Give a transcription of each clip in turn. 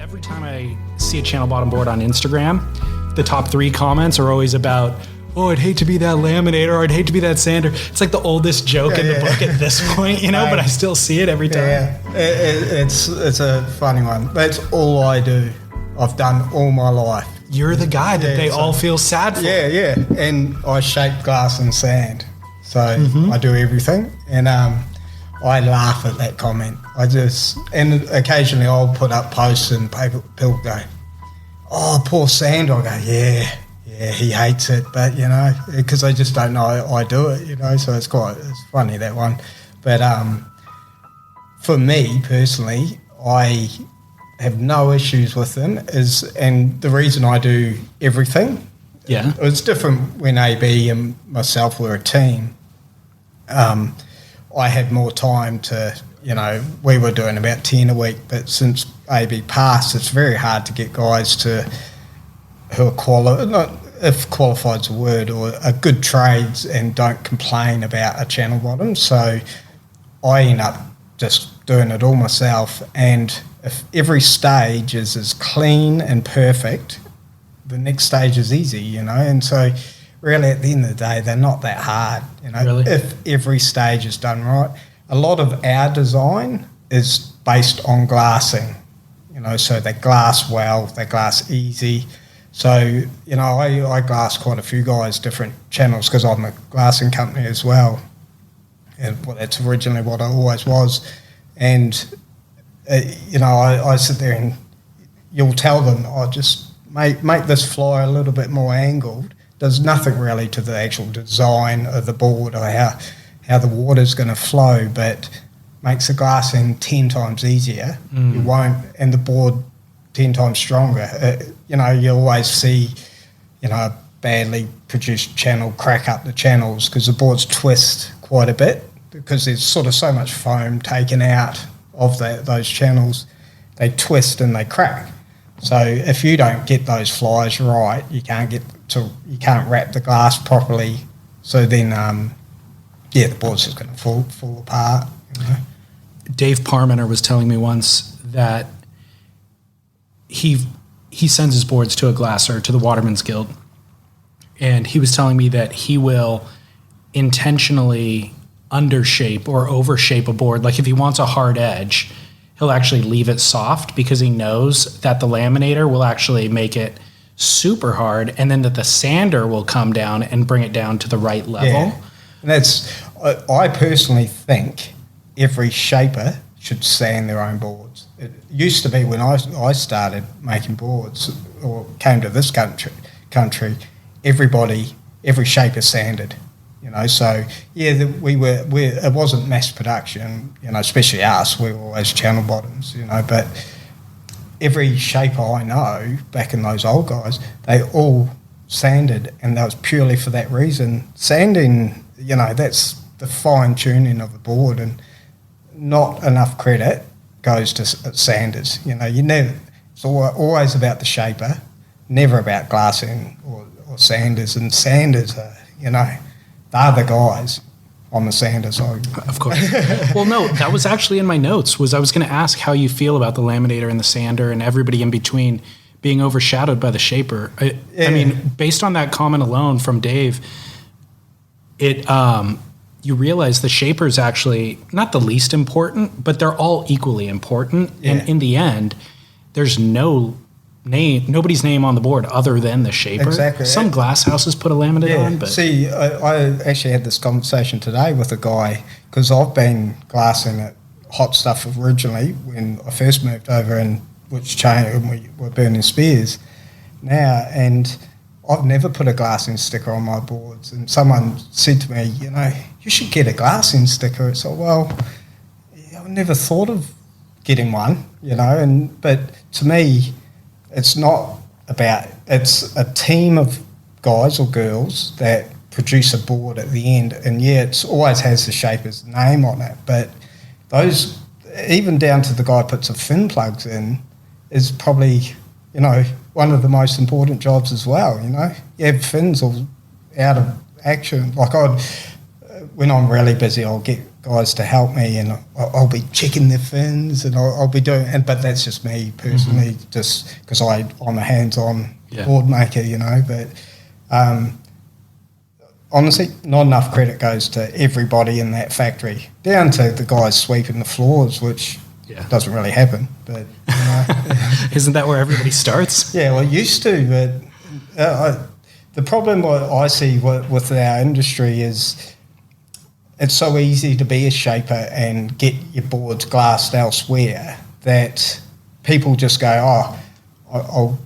Every time I see a channel bottom board on Instagram, the top 3 comments are always about, oh, I'd hate to be that laminator, or I'd hate to be that sander. It's like the oldest joke in the book at this point, you know, but I still see it every time. Yeah, it's a funny one. That's all I do. I've done all my life. You're the guy that they all feel sad for. Yeah. And I shape glass and sand. So I do everything. And I laugh at that comment. And occasionally I'll put up posts and people go, oh, poor Sand. I go, yeah, he hates it. But, you know, because they just don't know I do it, you know, so it's funny, that one. But for me personally, I have no issues with them, and the reason I do everything, it was different when AB and myself were a team. I had more time to, you know, we were doing about 10 a week, but since AB passed, it's very hard to get guys who are qualified, if qualified's a word, or are good trades and don't complain about a channel bottom. So I end up just doing it all myself, and if every stage is as clean and perfect, the next stage is easy, you know, and so really, at the end of the day, they're not that hard, you know, if every stage is done right. A lot of our design is based on glassing, you know, so they glass well, they glass easy. So, you know, I glass quite a few guys, different channels, because I'm a glassing company as well. And that's originally what I always was. And, you know, I sit there and you'll tell them, just make this fly a little bit more angled. Does nothing really to the actual design of the board or how the water's going to flow, but makes the glassing 10 times easier. You won't, and the board 10 times stronger. You know, you always see, you know, a badly produced channel crack up the channels because the boards twist quite a bit because there's sort of so much foam taken out of those channels. They twist and they crack. So if you don't get those flies right, you can't wrap the glass properly. So then, the board's just going to fall apart. You know? Dave Parmenter was telling me once that he sends his boards to a glasser, to the Waterman's Guild, and he was telling me that he will intentionally undershape or overshape a board. Like if he wants a hard edge, he'll actually leave it soft because he knows that the laminator will actually make it super hard, and then that the sander will come down and bring it down to the right level. Yeah. And I personally think every shaper should sand their own boards. It used to be when I started making boards or came to this country, every shaper sanded. You know, so it wasn't mass production, you know, especially us, we were always channel bottoms, you know, but every shaper I know, back in those old guys, they all sanded, and that was purely for that reason. Sanding, you know, that's the fine tuning of the board, and not enough credit goes to sanders. You know, it's always about the shaper, never about glassing or sanders, and sanders are, you know, they're the guys on the sander side. Of course. Well, no, that was actually in my notes. I was going to ask how you feel about the laminator and the sander and everybody in between being overshadowed by the shaper. I mean, based on that comment alone from Dave, you realize the shaper is actually not the least important, but they're all equally important. Yeah. And in the end, there's nobody's name on the board other than the shaper. Exactly. Some glass houses put a laminate on, but see, I actually had this conversation today with a guy because I've been glassing at Hot Stuff originally when I first moved over, and we were burning spears now, and I've never put a glassing sticker on my boards. And someone said to me, you know, you should get a glassing sticker. It's like, well, I never thought of getting one, you know, but to me, it's a team of guys or girls that produce a board at the end, and it always has the shaper's name on it, but those, even down to the guy who puts the fin plugs in, is probably, you know, one of the most important jobs as well, you know. You have fins all out of action. Like when I'm really busy, I'll get guys to help me, and I'll be checking their fins, and I'll be doing. But that's just me personally, just because I'm a hands-on board maker, you know. But honestly, not enough credit goes to everybody in that factory, down to the guys sweeping the floors, which doesn't really happen. But you know. Isn't that where everybody starts? Yeah, well, it used to, but the problem what I see with our industry is it's so easy to be a shaper and get your boards glassed elsewhere that people just go, I'll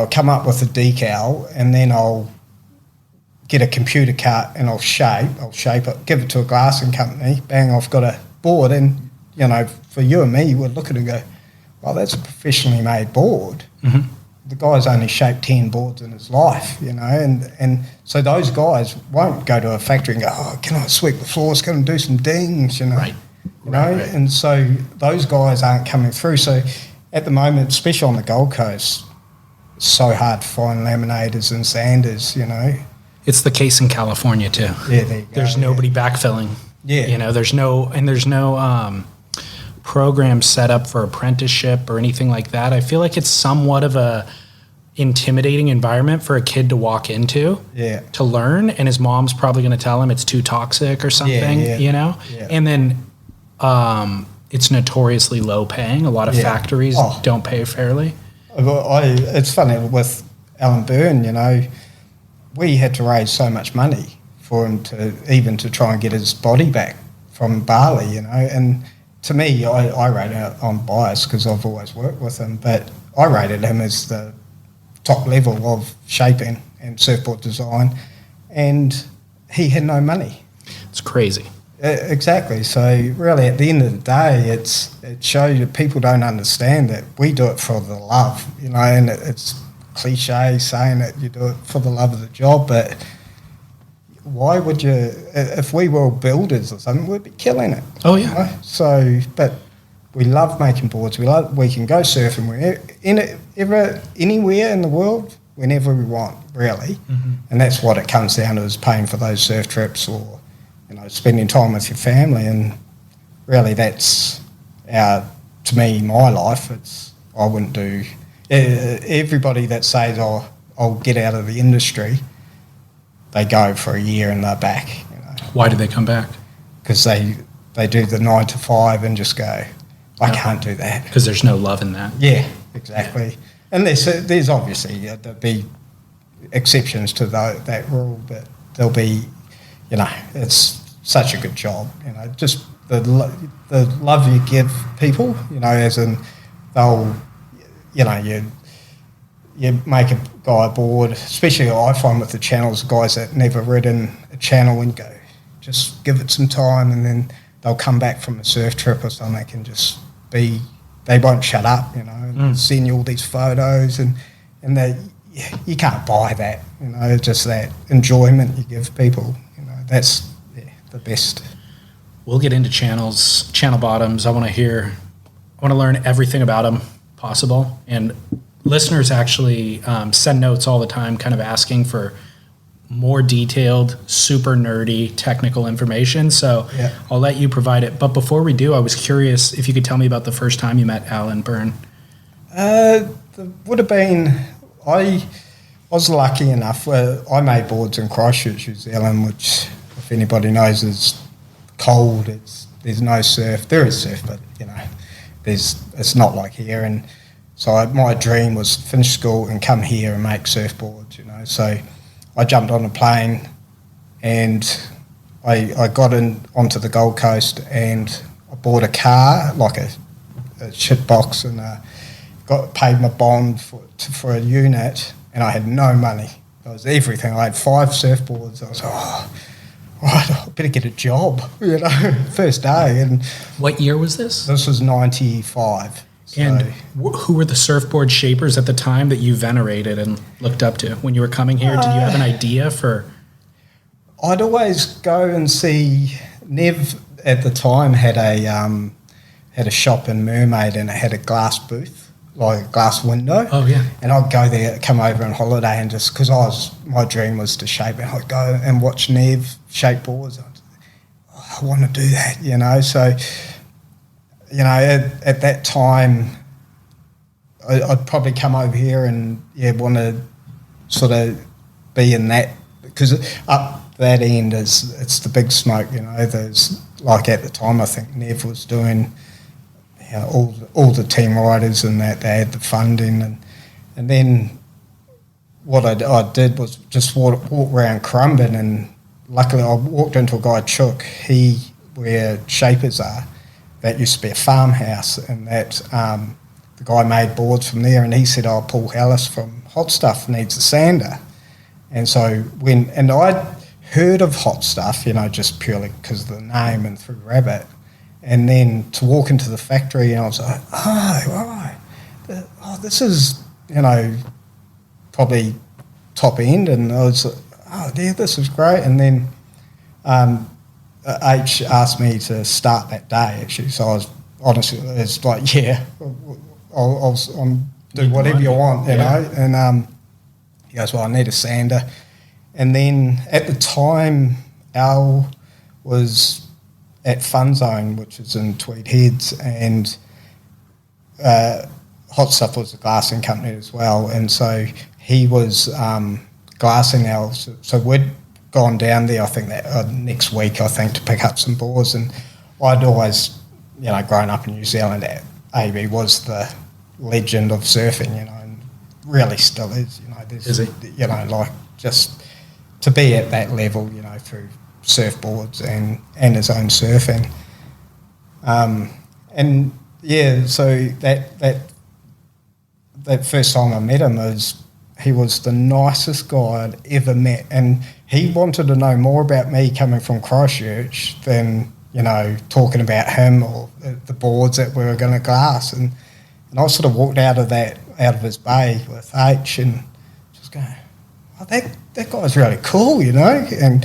come up with a decal and then I'll get a computer cut and I'll shape it, give it to a glassing company, bang, I've got a board. And, you know, for you and me, we're looking and go, well, that's a professionally made board. Mm-hmm. The guy's only shaped 10 boards in his life, you know, and so those guys won't go to a factory and go, oh, can I sweep the floors, can I do some dings, you know. Right. You know, right. And so those guys aren't coming through. So at the moment, especially on the Gold Coast, it's so hard to find laminators and sanders, you know. It's the case in California too. Yeah, there you go. There's nobody backfilling. Yeah. You know, there's no program set up for apprenticeship or anything like that. I feel like it's somewhat of a intimidating environment for a kid to walk into, to learn, and his mom's probably going to tell him it's too toxic or something, you know? Yeah. And then it's notoriously low paying. A lot of factories don't pay fairly. It's funny, with Allen Byrne, you know, we had to raise so much money for him to try and get his body back from Bali, you know, and to me, I rate it, I'm biased because I've always worked with him, but I rated him as the top level of shaping and surfboard design, and he had no money. It's crazy. Exactly. So really, at the end of the day, it shows you people don't understand that we do it for the love, you know, and it's cliche saying that you do it for the love of the job, but why would you, if we were builders or something, we'd be killing it. Oh, yeah. You know? So, but we love making boards. We can go surfing anywhere in the world, whenever we want, really. Mm-hmm. And that's what it comes down to, is paying for those surf trips, or, you know, spending time with your family. And really that's to me, my life, I wouldn't do, everybody that says, I'll get out of the industry, they go for a year and they're back. You know. Why do they come back? Because they do the 9 to 5 and just go, I can't do that. Because there's no love in that. Yeah, exactly. Yeah. And there's obviously, there'll be exceptions to that rule, but there'll be, you know, it's such a good job, you know, just the love you give people, you know, as in they'll, you know, you make a guy board, especially I find with the channels, guys that never ridden a channel, and go, just give it some time, and then they'll come back from a surf trip or something and just they won't shut up, you know, and send you all these photos, and you can't buy that, you know, just that enjoyment you give people, you know, that's the best. We'll get into channel bottoms. I want to learn everything about them possible, and listeners actually send notes all the time kind of asking for more detailed, super nerdy technical information. So I'll let you provide it. But before we do, I was curious if you could tell me about the first time you met Allen Byrne. Would have been, I was lucky enough, I made boards in Christchurch, New Zealand, which, if anybody knows, is cold. There's no surf. There is surf, but, you know, it's not like here. And so my dream was finish school and come here and make surfboards, you know. So I jumped on a plane and I got onto the Gold Coast, and I bought a car, like a shit box, and paid my bond for a unit, and I had no money. That was everything. I had 5 surfboards. I was like, right, I better get a job, you know, first day. And what year was this? This was 95. And who were the surfboard shapers at the time that you venerated and looked up to when you were coming here? Did you have an idea for? I'd always go and see. Nev at the time had a shop in Mermaid, and it had a glass booth, like a glass window. Oh yeah. And I'd go there, come over on holiday, and just because my dream was to shape, and I'd go and watch Nev shape boards. I want to do that, you know. So, you know, at that time, I'd probably come over here and want to sort of be in that, because up that end it's the big smoke, you know. There's, like, at the time I think Nev was doing, you know, all the team riders and that, they had the funding, and then what I did was just walk around Currumbin, and luckily I walked into a guy, Chook, where Shapers are, that used to be a farmhouse, and that the guy made boards from there, and he said, oh, Paul Hallis from Hot Stuff needs a sander. And so I'd heard of Hot Stuff, you know, just purely because of the name and through Rabbit, and then to walk into the factory, and I was like, oh, right, this is, you know, probably top end, and I was like, oh, yeah, this is great. And then H asked me to start that day, actually, so I was, honestly, it's like, yeah, I'll do whatever you want, you know. And he goes, well, I need a sander. And then at the time, Al was at Fun Zone, which is in Tweed Heads, and Hot Stuff was a glassing company as well, and so he was glassing Al. So we'd gone down there, I think that next week, I think, to pick up some boards, and I'd always, you know, grown up in New Zealand, AB was the legend of surfing, you know, and really still is, you know. There's, you know, like, just to be at that level, you know, through Surfboards and his own surfing. And yeah, so that first time I met him, he was the nicest guy I'd ever met, and he wanted to know more about me coming from Christchurch than, you know, talking about him or the boards that we were going to glass. And I sort of walked out of his bay with H and just going, oh, that guy's really cool, you know. And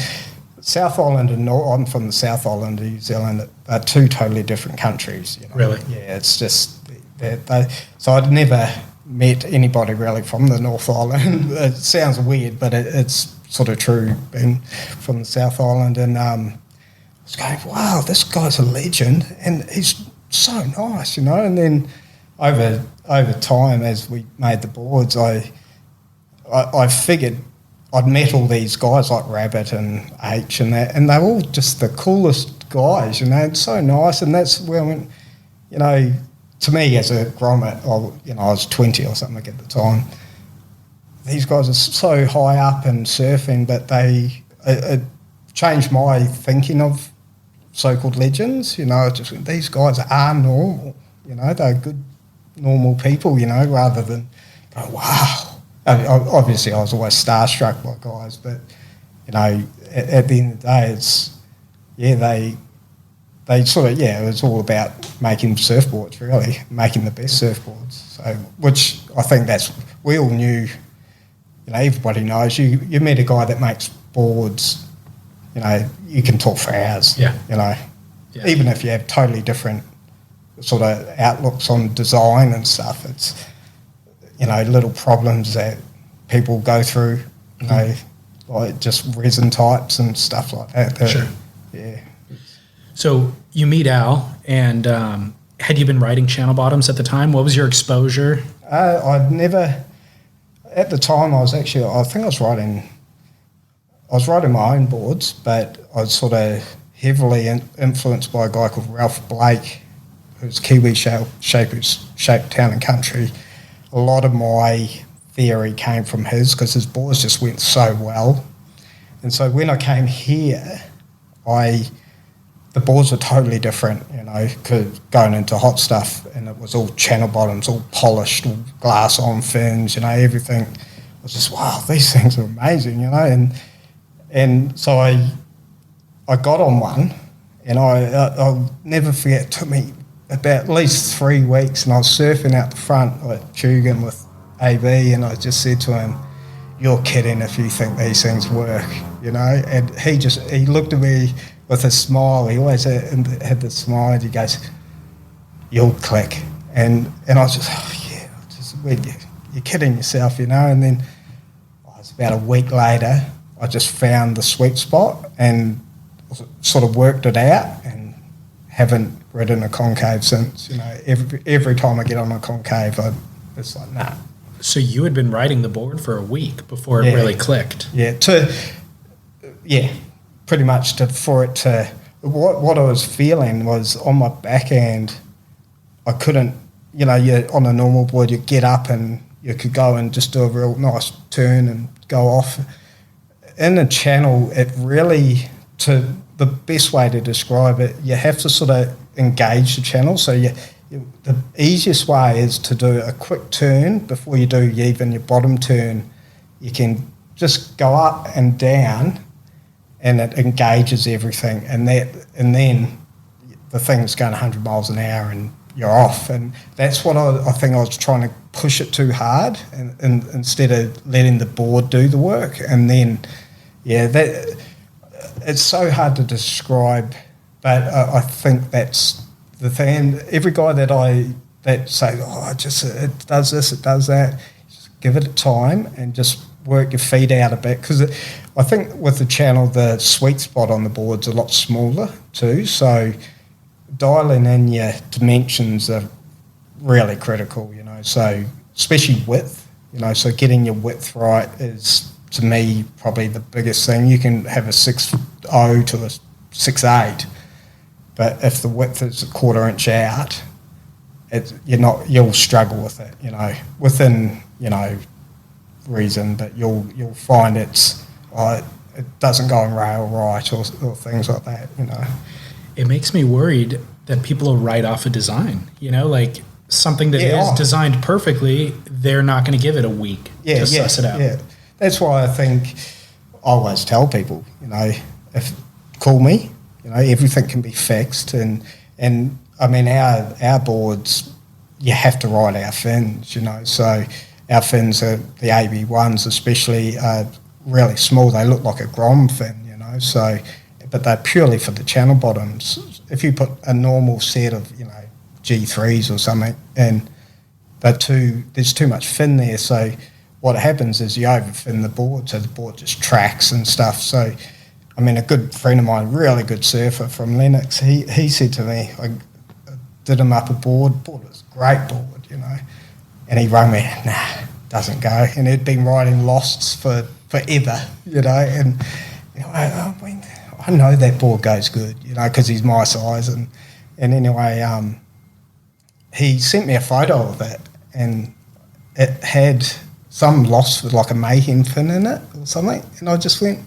South Island and I'm from the South Island of New Zealand, are two totally different countries, you know. Really? Yeah, it's just, so I'd never met anybody really from the North Island. It sounds weird, but it's sort of true, being from the South Island. And I was going, wow, this guy's a legend, and he's so nice, you know. And then over time, as we made the boards, I figured I'd met all these guys like Rabbit and H and that, and they were all just the coolest guys, you know. It's so nice, and that's where I went, you know, to me as a grommet, you know, I was 20 or something at the time. These guys are so high up in surfing, but it changed my thinking of so-called legends, you know. Just these guys are normal, you know, they're good, normal people, you know, rather than go, wow. Obviously, I was always starstruck by guys, but, you know, at the end of the day, it's, yeah, they sort of, yeah, it was all about making surfboards, really, making the best surfboards. So, which I think we all knew, you know, everybody knows, you meet a guy that makes boards, you know, you can talk for hours, you know, even if you have totally different sort of outlooks on design and stuff. It's, you know, little problems that people go through, you know, like just resin types and stuff like that. Sure. Yeah. So you meet Al, and had you been writing channel bottoms at the time? What was your exposure? I'd never, at the time I was writing my own boards, but I was sort of heavily influenced by a guy called Ralph Blake, who's Kiwi shapers, shaped Town and Country. A lot of my theory came from his, because his boards just went so well. And so when I came here, the boards were totally different, you know, going into Hot Stuff, and it was all channel bottoms, all polished, all glass on fins, you know, everything. I was just, wow, these things are amazing, you know. And so I got on one, and I'll never forget, it took me about at least 3 weeks, and I was surfing out the front at Tugan with AB, and I just said to him, you're kidding if you think these things work, you know. And he looked at me with a smile. He always had this smile, and he goes, you'll click. And I was just, oh yeah, you're kidding yourself, you know. And then it was about a week later, I just found the sweet spot, and sort of worked it out and haven't ridden a concave since. Every time I get on a concave, it's like, nah. So you had been riding the board for a week before it really clicked. Pretty much for it to. What I was feeling was on my backhand, I couldn't. You're on a normal board, you get up and you could go and just do a real nice turn and go off. In a channel, it really, the best way to describe it, you have to sort of engage the channel. So the easiest way is to do a quick turn before you do even your bottom turn. You can just go up and down, and it engages everything, and then the thing's going 100 miles an hour and you're off. And that's what I think I was trying to push it too hard, and instead of letting the board do the work. And then, that it's so hard to describe, but I think that's the thing. And every guy that say, it does this, it does that, just give it time and just work your feet out a bit, because I think with the channel, the sweet spot on the board's a lot smaller too, so dialing in your dimensions are really critical, so especially width, so getting your width right is, to me, probably the biggest thing. You can have a 6.0 to a 6.8, but if the width is a quarter inch out, you'll struggle with it, within, reason, but you'll find it doesn't go on rail right or things like that. It makes me worried that people will write off a design. Like something that is designed perfectly, they're not going to give it a week to suss it out. Yeah, that's why I think I always tell people, if call me, everything can be fixed, and I mean our boards, you have to ride our fins, so. Our fins are the AB1s, especially, are really small. They look like a Grom fin, so, but they're purely for the channel bottoms. If you put a normal set of, G3s or something, and there's too much fin there, so what happens is you overfin the board, so the board just tracks and stuff. So, I mean, a good friend of mine, really good surfer from Lennox, he said to me, I did him up a board was a great board, and he rang me, doesn't go. And he'd been riding Losts for forever, and I know that board goes good, because he's my size. And anyway, he sent me a photo of it, and it had some Lost with like a Mayhem fin in it or something. And I just went,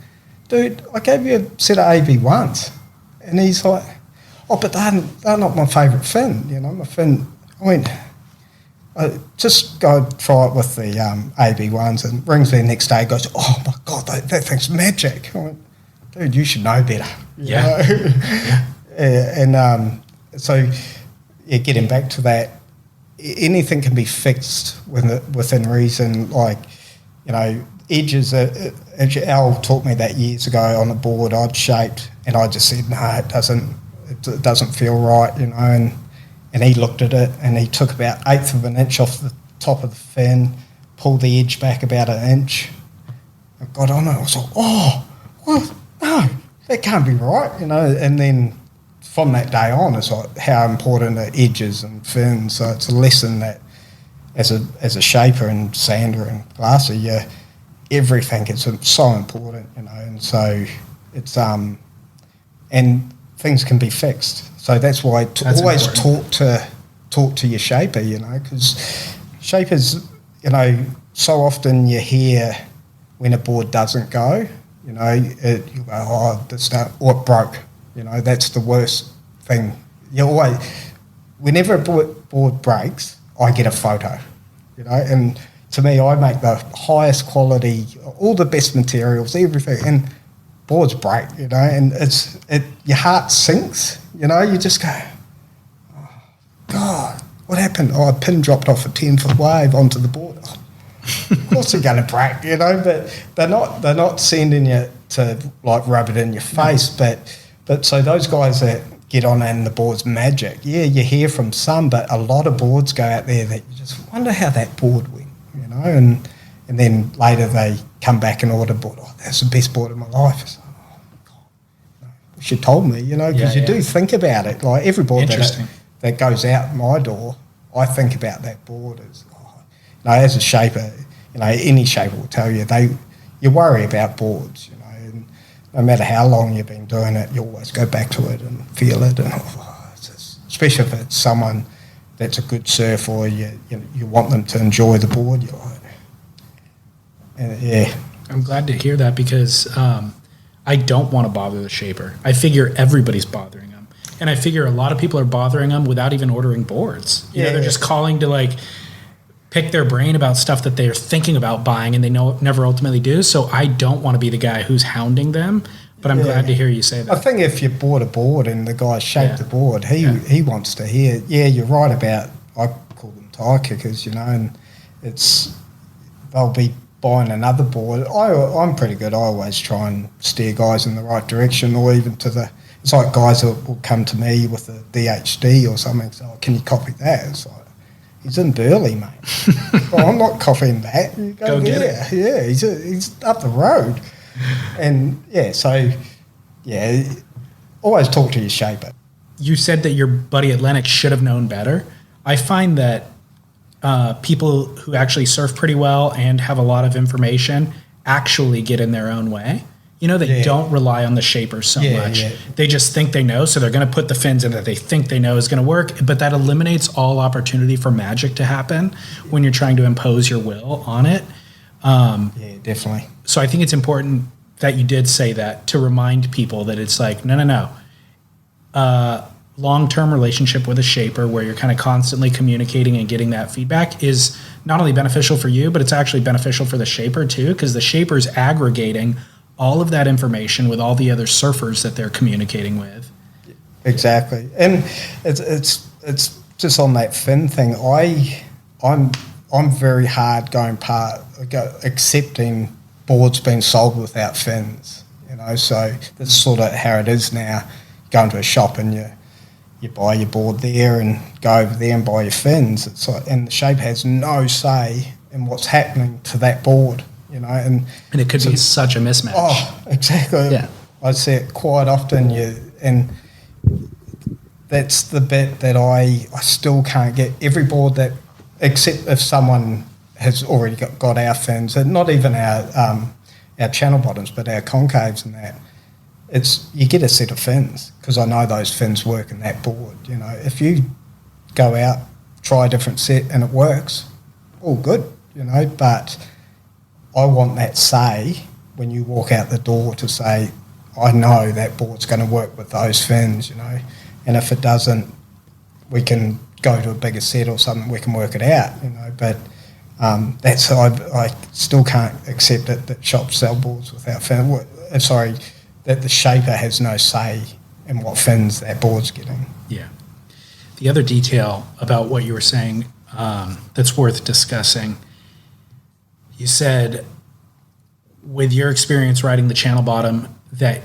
dude, I gave you a set of AB1s. And he's like, but they're not my favourite fin, my fin. I went, just go try it with the AB1s, and rings me the next day, goes, oh my God, that thing's magic. I went, dude, you should know better. Getting back to that, anything can be fixed within reason. Like, edges, as Al taught me that years ago on the board I'd shaped, and I just said, no, it doesn't feel right, and he looked at it, and he took about 1/8 of an inch off the top of the fin, pulled the edge back about 1 inch. I got on it. I was like, no, that can't be right, And then from that day on, it's like how important are edges and fins. So it's a lesson that as a shaper and sander and glasser, everything is so important, And so it's and things can be fixed. So that's why always talk to your shaper, because shapers, so often you hear when a board doesn't go, you go, or it broke, that's the worst thing. Whenever a board breaks, I get a photo, and to me, I make the highest quality, all the best materials, everything, and boards break, and your heart sinks, you just go, oh, God, what happened? Oh, a pin dropped off a 10-foot wave onto the board. Oh, of course they're going to break, but they're not sending you to like rub it in your face, but so those guys that get on and the board's magic, you hear from some, but a lot of boards go out there that you just wonder how that board went, and then later they come back and order board. Oh, that's the best board of my life. It's like, oh, God. wish you told me, you know, because you do think about it. Like every board that goes out my door, I think about that board as, you know, as a shaper, you know, any shaper will tell you you worry about boards, you know, and no matter how long you've been doing it, you always go back to it and feel it, and especially if it's someone that's a good surfer, or you want them to enjoy the board, you're like, yeah. I'm glad to hear that, because I don't want to bother the shaper. I figure everybody's bothering them. And I figure a lot of people are bothering them without even ordering boards. You know, they're just calling to like pick their brain about stuff that they're thinking about buying and they never ultimately do. So I don't want to be the guy who's hounding them. But I'm glad to hear you say that. I think if you bought a board and the guy shaped the board, he wants to hear, you're right about, I call them tire kickers, you know, and they'll be buying another board. I'm pretty good. I always try and steer guys in the right direction, or even it's like guys that will come to me with a DHD or something, so can you copy that? It's like, he's in Burley, mate. Well, I'm not copying that. You go get there. it. Yeah, he's up the road. And always talk to your shaper. You said that your buddy at Lennox should have known better. I find that people who actually surf pretty well and have a lot of information actually get in their own way. You know, they don't rely on the shapers so much. Yeah. They just think they know, so they're going to put the fins in that they think they know is going to work. But that eliminates all opportunity for magic to happen when you're trying to impose your will on it. Yeah, definitely. So I think it's important that you did say that, to remind people that it's like, no. Long-term relationship with a shaper where you're kind of constantly communicating and getting that feedback is not only beneficial for you, but it's actually beneficial for the shaper too, because the shaper's aggregating all of that information with all the other surfers that they're communicating with. Exactly. And it's just on that fin thing. I'm very hard accepting boards being sold without fins, you know, so that's sort of how it is now. Go into a shop and you buy your board there and go over there and buy your fins. It's like, and the shaper has no say in what's happening to that board, you know. And it could be such a mismatch. Oh, exactly. Yeah. I see it quite often, and that's the bit that I still can't get. Every board that, except if someone has already got our fins, and not even our channel bottoms, but our concaves and that, you get a set of fins, because I know those fins work in that board. You know, if you go out, try a different set and it works, all good, you know, but I want that say when you walk out the door to say, I know that board's going to work with those fins, you know, and if it doesn't, we can go to a bigger set or something, we can work it out, you know, but that's, I still can't accept it that shops sell boards without fins. Sorry, that the shaper has no say in what fins that board's getting. Yeah. The other detail about what you were saying that's worth discussing, you said with your experience riding the channel bottom that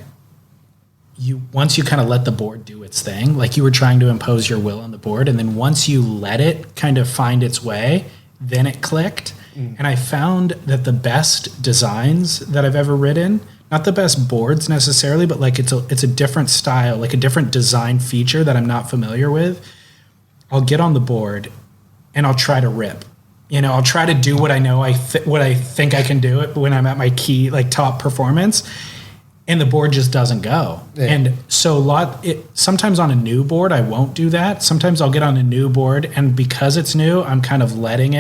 once you kind of let the board do its thing, like you were trying to impose your will on the board, and then once you let it kind of find its way, then it clicked. And I found that the best designs that I've ever ridden, not the best boards necessarily, but like it's a different style, like a different design feature that I'm not familiar with. I'll get on the board and I'll try to rip. You know, I'll try to do what I know what I think I can do it when I'm at my key, like top performance, and the board just doesn't go. Yeah. And so sometimes on a new board I won't do that. Sometimes I'll get on a new board, and because it's new, I'm kind of letting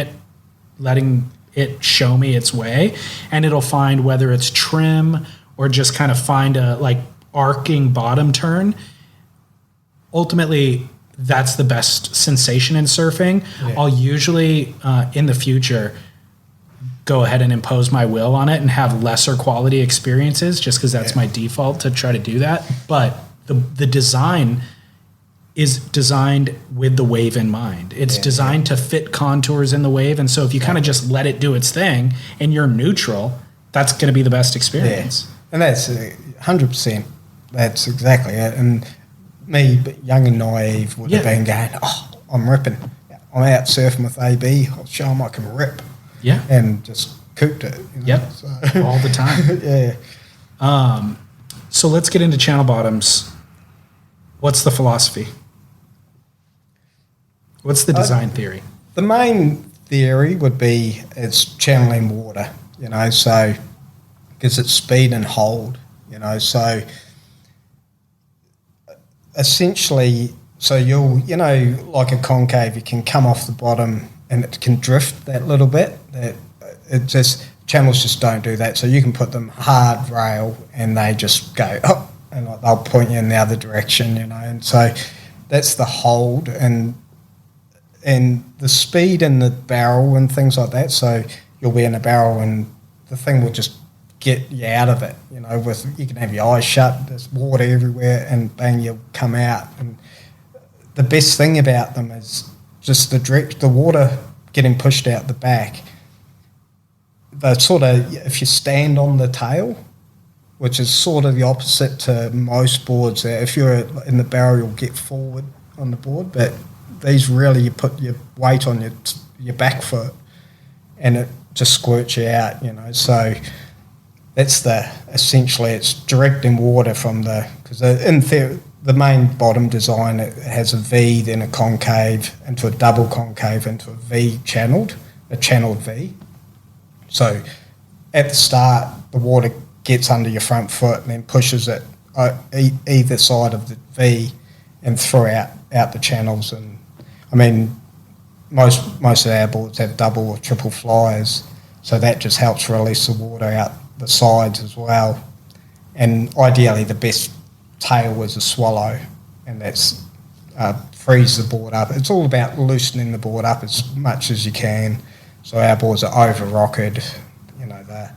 it show me its way, and it'll find whether it's trim or just kind of find a like arcing bottom turn. Ultimately, that's the best sensation in surfing. Yeah. I'll usually in the future go ahead and impose my will on it and have lesser quality experiences, just because that's my default to try to do that. But the design is designed with the wave in mind. It's designed to fit contours in the wave. And so if you kind of just let it do its thing and you're neutral, that's going to be the best experience. Yeah. And that's 100%. That's exactly it. And me, young and naive, would have been going, I'm ripping. I'm out surfing with AB. I'll show them I can rip. Yeah. And just cooped it. You know? Yep. So. All the time. Yeah. So let's get into channel bottoms. What's the philosophy? What's the design theory? The main theory would be it's channeling water, so gives it speed and hold, so essentially, so you'll, like a concave, you can come off the bottom and it can drift that little bit. That it just, channels just don't do that. So you can put them hard rail and they just go up and they'll point you in the other direction, and so that's the hold and the speed in the barrel and things like that. So you'll be in a barrel and the thing will just get you out of it, you can have your eyes shut, there's water everywhere, and bang, you'll come out. And the best thing about them is just the water getting pushed out the back. The sort of, if you stand on the tail, which is sort of the opposite to most boards, if you're in the barrel, you'll get forward on the board, but these really, you put your weight on your back foot and it just squirts you out, so that's essentially it's directing water from because in theory, the main bottom design, it has a V, then a concave, into a double concave, into a V channeled V. So at the start, the water gets under your front foot and then pushes it either side of the V and throughout the channels. And I mean, most of our boards have double or triple flyers, so that just helps release the water out the sides as well. And ideally, the best tail is a swallow, and that's frees the board up. It's all about loosening the board up as much as you can. So our boards are over-rocketed, they're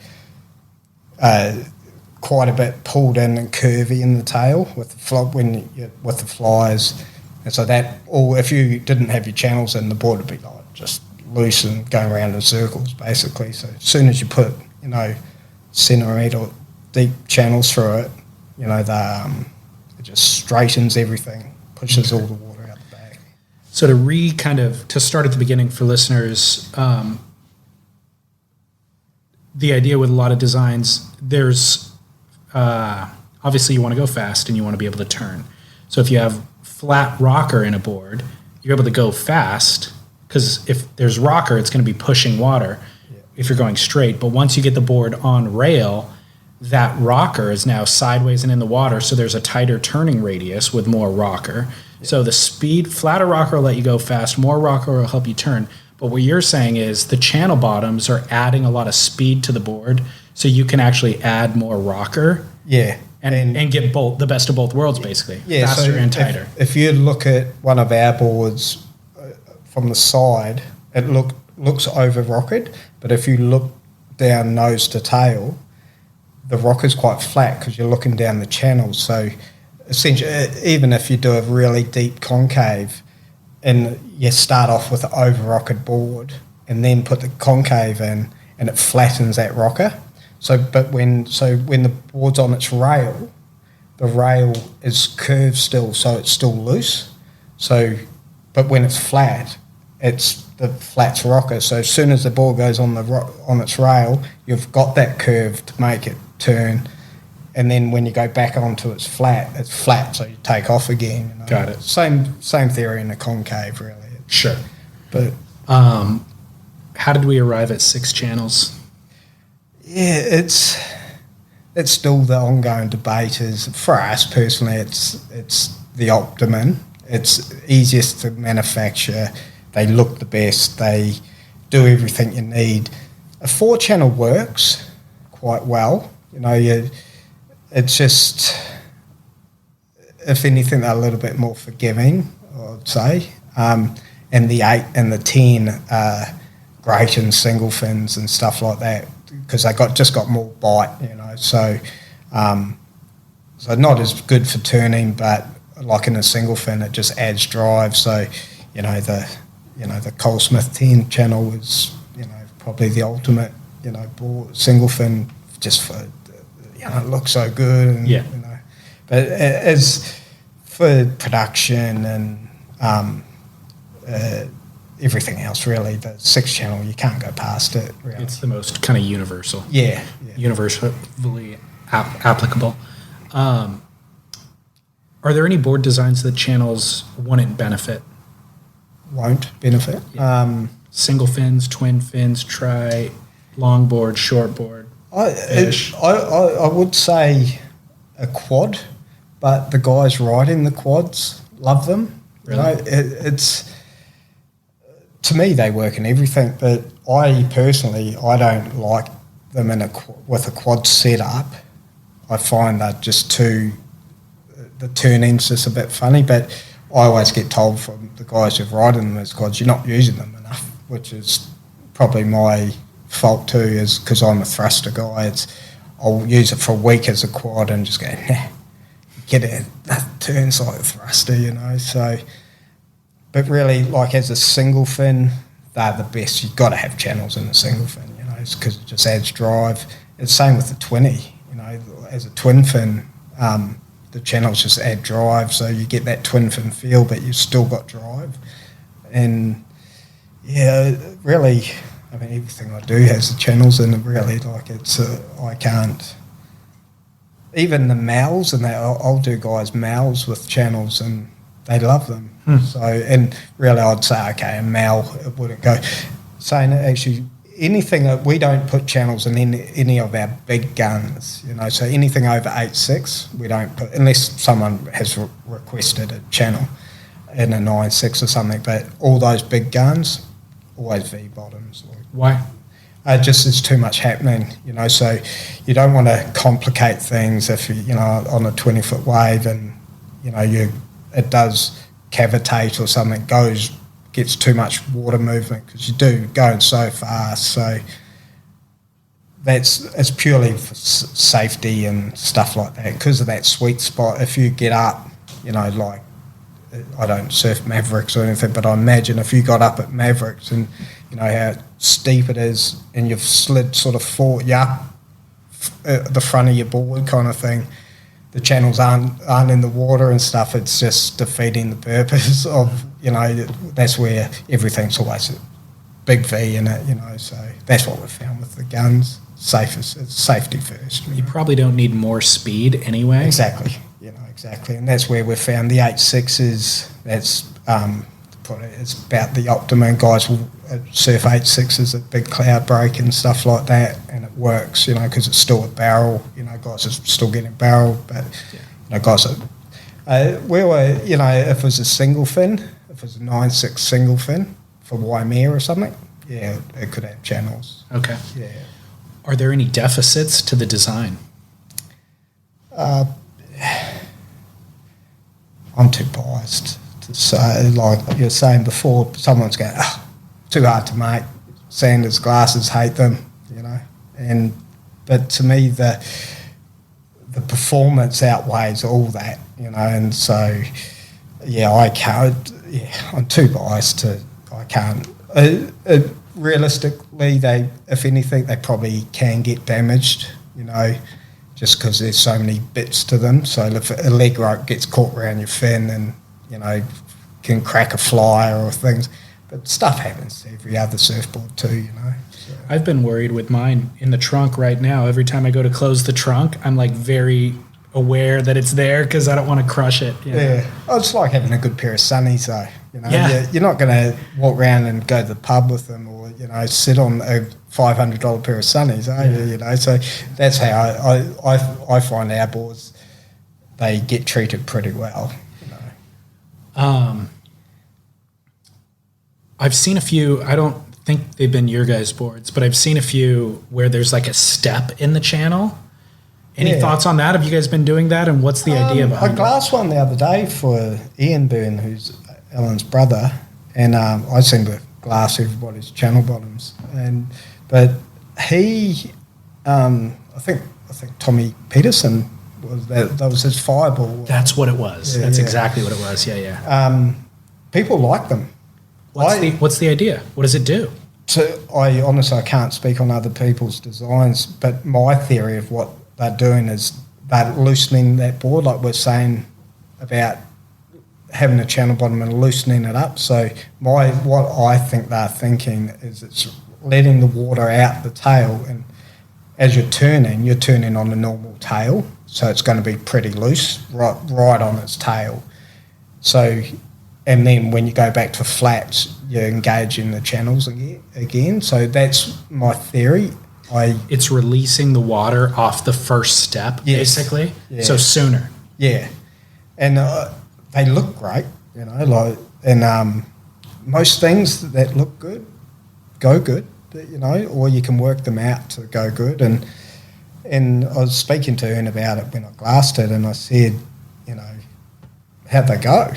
quite a bit pulled in and curvy in the tail with the flyers. And so that, or if you didn't have your channels in, the board would be like just loose and going around in circles, basically. So as soon as you put, centimetre deep channels through it, it just straightens everything, pushes all the water out the back. So to start at the beginning for listeners, the idea with a lot of designs, there's obviously you want to go fast and you want to be able to turn. So if you have flat rocker in a board, you're able to go fast because if there's rocker, it's going to be pushing water if you're going straight. But once you get the board on rail, that rocker is now sideways and in the water, so there's a tighter turning radius with more rocker. So the speed, flatter rocker will let you go fast, more rocker will help you turn. But what you're saying is the channel bottoms are adding a lot of speed to the board, so you can actually add more rocker. Yeah. And get the best of both worlds, basically. Yeah, faster so and tighter. If you look at one of our boards from the side, it looks over-rocketed, but if you look down nose to tail, the rocker's quite flat because you're looking down the channels. So essentially, even if you do a really deep concave and you start off with an over-rocketed board and then put the concave in and it flattens that rocker. So when the board's on its rail, the rail is curved still, so it's still loose. But when it's flat, it's the flat rocker. So as soon as the board goes on its rail, you've got that curve to make it turn. And then when you go back onto it's flat, so you take off again. Got it. Same theory in a concave, really. Sure. But how did we arrive at 6 channels? Yeah, it's still the ongoing debate. Is for us personally, it's the optimum. It's easiest to manufacture. They look the best. They do everything you need. A 4-channel works quite well. It's just, if anything, they're a little bit more forgiving, I'd say. And the 8 and the 10 are great in single fins and stuff like that, because they just got more bite, So not as good for turning, but like in a single fin, it just adds drive. So, the Cole Smith 10 channel is, probably the ultimate, board, single fin, just for, it looks so good. And, yeah. But as for production and everything else, really, the 6-channel, you can't go past it, really. It's the most kind of universal. Yeah. Universally applicable. Are there any board designs that channels wouldn't benefit? Won't benefit. Yeah. Single fins, twin fins, tri, longboard, shortboard. I would say a quad, but the guys riding the quads love them. Really? You know, it's to me they work in everything, but I personally don't like them with a quad setup. I find that just the turning's just a bit funny, but I always get told from the guys who've ridden them as quads, you're not using them enough, which is probably my fault too, is because I'm a thruster guy. I'll use it for a week as a quad and just go, nah, get it, that turns like a thruster, you know. So, but really, like as a single fin, they're the best. You've got to have channels in a single fin, you know, because it just adds drive. It's the same with the 20, you know, as a twin fin, the channels just add drive, so you get that twin fin feel, but you've still got drive. And yeah, really, I mean, everything I do has the channels in it, really. Like I can't, even the mouths and that, I'll do guys' mouths with channels and they love them. So, and really I'd say, okay, a mal, it wouldn't go. Saying that actually, anything that we don't put channels in any of our big guns, you know, so anything over 8.6 we don't put, unless someone has requested a channel in a 9.6 or something, but all those big guns, always V bottoms. Why? Just there's too much happening, you know, so you don't want to complicate things if you know, on a 20-foot wave and, you know, it does cavitate or something, gets too much water movement because you do going so fast. So it's purely for safety and stuff like that, because of that sweet spot. If you get up, you know, like I don't surf Mavericks or anything, but I imagine if you got up at Mavericks and you know how steep it is and you've slid sort of forward, the front of your board kind of thing, the channels aren't in the water and stuff, it's just defeating the purpose of, you know, that's where everything's always a big V in it, you know, so that's what we've found with the guns. It's safety first. You probably don't need more speed anyway. Exactly, you know, exactly. And that's where we've found the 8.6s, that's it's about the optimum. Guys will surf 8.6s at big cloud break and stuff like that, and it works, you know, because it's still a barrel, you know, guys are still getting barrel, but, you know, guys are, we were, you know, if it was a single fin, if it was a 9.6 single fin for Waimea or something, yeah, it could have channels. Okay. Yeah. Are there any deficits to the design? I'm too biased to say, like you were saying before, someone's going, too hard to make, Sanders glasses, hate them, you know, but to me the performance outweighs all that, you know, and so yeah, I'm too biased I can't. Realistically, if anything, they probably can get damaged, you know, just because there's so many bits to them. So if a leg rope gets caught around your fin and, you know, can crack a flyer or things, but stuff happens to every other surfboard too, you know. So. I've been worried with mine in the trunk right now. Every time I go to close the trunk, I'm like very aware that it's there because I don't want to crush it. You know? Yeah, it's like having a good pair of sunnies though. You know, yeah. You're not going to walk around and go to the pub with them, or, you know, sit on a $500 pair of sunnies, are you? You know, so that's how I find our boards, they get treated pretty well. You know. I've seen a few. I don't think they've been your guys' boards, but I've seen a few where there's like a step in the channel. Any thoughts on that? Have you guys been doing that, and what's the idea behind it? I glassed one the other day for Allen Byrne, who's Ellen's brother, and I seem to glass everybody's channel bottoms. But he, I think Tommy Peterson that was his fireball. That's what it was. Yeah, That's exactly what it was. Yeah. People like them. What's the idea? What does it do? So I can't speak on other people's designs, but my theory of what they're doing is they're loosening that board, like we're saying about having a channel bottom and loosening it up. So what I think they're thinking is it's letting the water out the tail, and as you're turning on the normal tail, so it's going to be pretty loose, right on its tail. So, and then when you go back to flats, you engage in the channels again. So that's my theory. It's releasing the water off the first step, basically. Yeah. So sooner. Yeah, and they look great, and most things that look good go good, or you can work them out to go good. And I was speaking to Ern about it when I glassed it, and I said, how'd they go?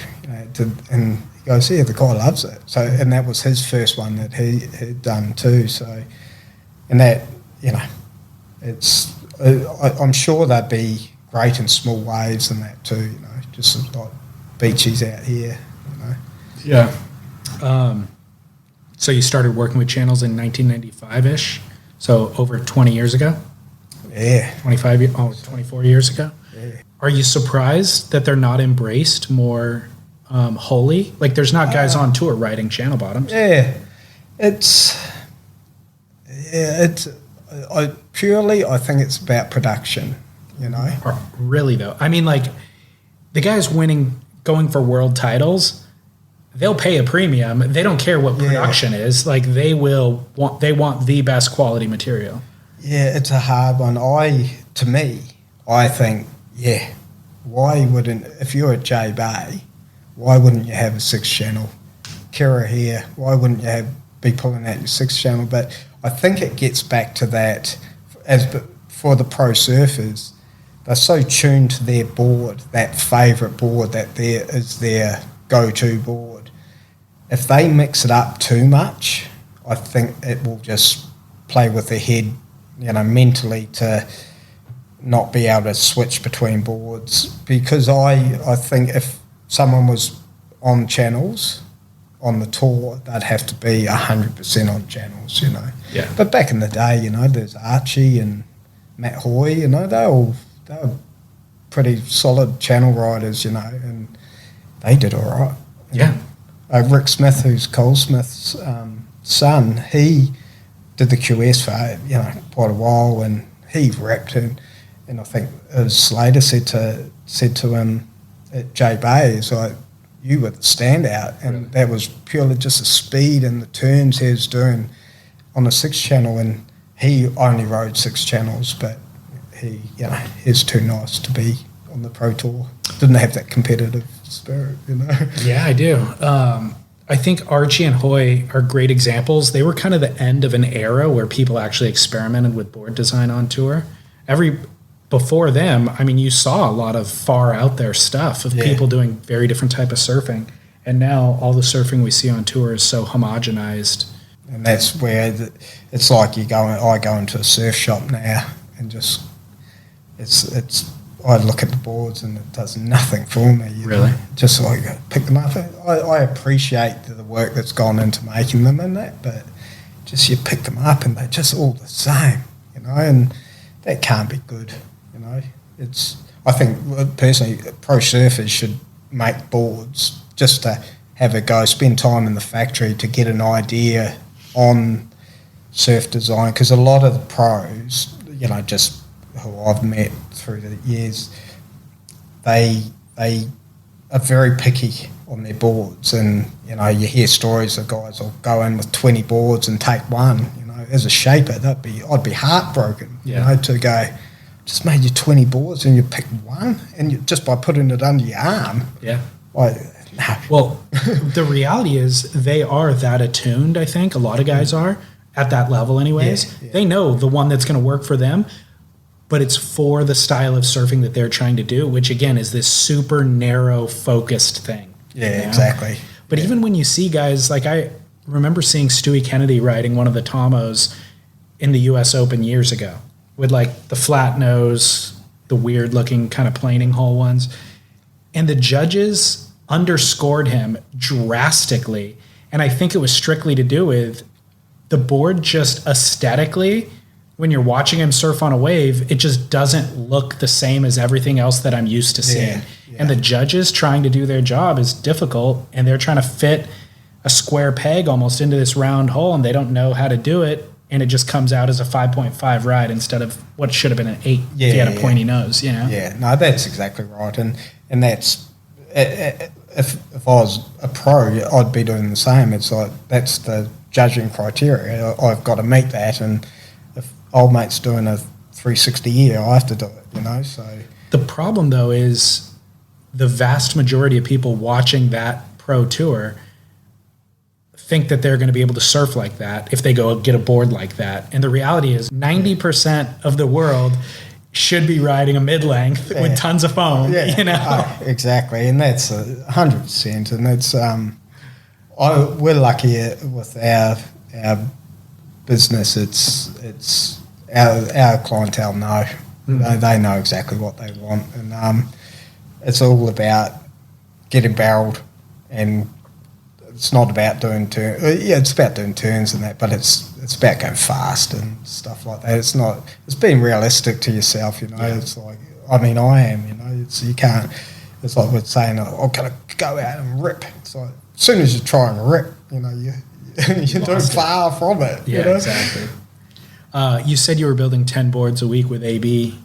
And he goes, yeah, the guy loves it. So, and that was his first one that he had done too. So, and that, it's, I'm sure they'd be great in small waves and that too, just like beaches out here, Yeah. So you started working with channels in 1995-ish, so over 20 years ago? Yeah. 24 years ago? Yeah. Are you surprised that they're not embraced more wholly? Like, there's not guys on tour riding channel bottoms. Yeah. I think it's about production, Really, though? I mean, like, the guys going for world titles, they'll pay a premium. They don't care what production is. Like, they want the best quality material. Yeah, it's a hard one. I think, why wouldn't, if you're at J Bay, why wouldn't you have a 6-channel? Kira here, why wouldn't you be pulling out your 6-channel? But I think it gets back to that, for the pro surfers, they're so tuned to their board, that favourite board that is their go-to board. If they mix it up too much, I think it will just play with their head, mentally, to not be able to switch between boards. Because I think if someone was on channels on the tour, they'd have to be 100% on channels, Yeah. But back in the day, there's Archie and Matt Hoy, they were pretty solid channel riders, and they did all right. Yeah. Rick Smith, who's Cole Smith's son, he did the QS for quite a while, and he ripped it. And I think Slater said to him at J Bay, it's like, you were the standout, and that was purely just the speed and the turns he was doing on the 6-channel, and he only rode 6 channels, but he's too nice to be on the pro tour. Didn't have that competitive spirit, Yeah, I do. I think Archie and Hoy are great examples. They were kind of the end of an era where people actually experimented with board design on tour. Before them, I mean, you saw a lot of far out there stuff of people doing very different type of surfing. And now all the surfing we see on tour is so homogenized. And that's where it's like I go into a surf shop now and just, I look at the boards and it does nothing for me. Really? Just like pick them up. I appreciate the work that's gone into making them and that, but just you pick them up and they're just all the same, and that can't be good, I think personally pro surfers should make boards just to have a go, spend time in the factory to get an idea on surf design, because a lot of the pros, just who I've met through the years, they are very picky on their boards, and you hear stories of guys will go in with 20 boards and take one. As a shaper, I'd be heartbroken. To go, just made you 20 boards and you pick one, and just by putting it under your arm. Yeah. No. Well, the reality is they are that attuned. I think a lot of guys are at that level, anyways. Yeah. They know the one that's going to work for them. But it's for the style of surfing that they're trying to do, which again is this super narrow focused thing. Yeah, exactly. But even when you see guys, like I remember seeing Stewie Kennedy riding one of the Tomos in the US Open years ago with like the flat nose, the weird looking kind of planing hole ones. And the judges underscored him drastically. And I think it was strictly to do with the board just aesthetically, when you're watching him surf on a wave, it just doesn't look the same as everything else that I'm used to seeing. Yeah. And the judges trying to do their job is difficult, and they're trying to fit a square peg almost into this round hole, and they don't know how to do it. and it just comes out as a 5.5 ride instead of what should have been an 8 if you had a pointy nose, you know? Yeah, no, that's exactly right. And that's, if I was a pro, I'd be doing the same. It's like, that's the judging criteria. I've got to meet that, and if old mate's doing a 360 year, I have to do it, you know, so. The problem, though, is the vast majority of people watching that pro tour think that they're going to be able to surf like that if they go get a board like that. And the reality is 90% of the world should be riding a mid-length with tons of foam, you know? Oh, exactly, and that's 100%. And it's we're lucky with our business. It's our clientele know. They know exactly what they want, and it's all about getting barreled, and it's not about doing turns. Yeah, it's about doing turns and that, but it's about going fast and stuff like that. It's not. It's being realistic to yourself, you know. Yeah. It's like, I mean, I am, you know. You can't. It's like we're saying, "Oh, can I go out and rip?" It's like as soon as you try and rip, you know, you're doing far from it. Yeah, you know? Exactly. You said you were building 10 boards a week with AB.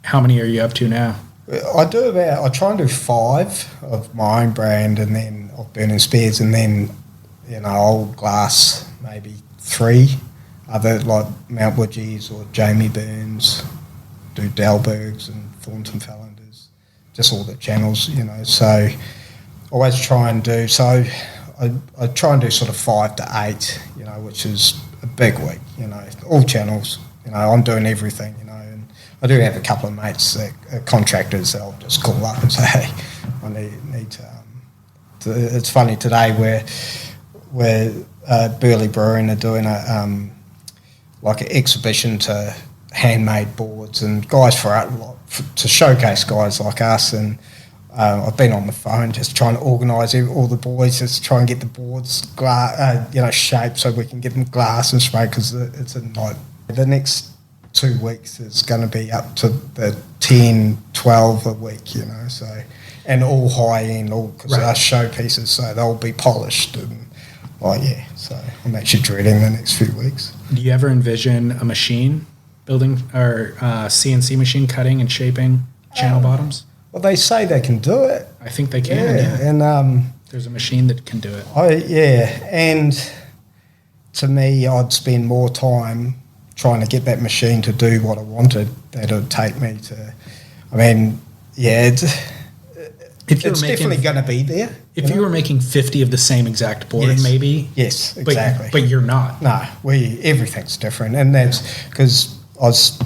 How many are you up to now? I try and do 5 of my own brand, and then of Byrne & Spears, and then, you know, old glass, maybe 3 other, like Mount Woodgees or Jamie Burns, do Dalbergs and Thornton Fallenders, just all the channels, you know. So always try and do, so I try and do sort of 5 to 8, you know, which is a big week, you know, all channels, you know, I'm doing everything, you know. And I do have a couple of mates that are contractors that I'll just call up and say, hey, I need to it's funny today where Burley Brewing are doing like an exhibition to handmade boards and guys to showcase guys like us, and I've been on the phone just trying to organise all the boys, just try and get the boards shaped so we can get them glass and spray, because it's in like the next 2 weeks it's going to be up to the 10, 12 a week, you know, so. And all high end, all because they're showpieces, so they'll be polished. And so I'm actually dreading the next few weeks. Do you ever envision a machine building or CNC machine cutting and shaping channel bottoms? Well, they say they can do it. I think they can. Yeah. And there's a machine that can do it. And to me, I'd spend more time trying to get that machine to do what I wanted than it would take me to. I mean, it's definitely going to be there. If you were making 50 of the same exact board, maybe. Yes, exactly. But you're not. No, everything's different. And that's because I was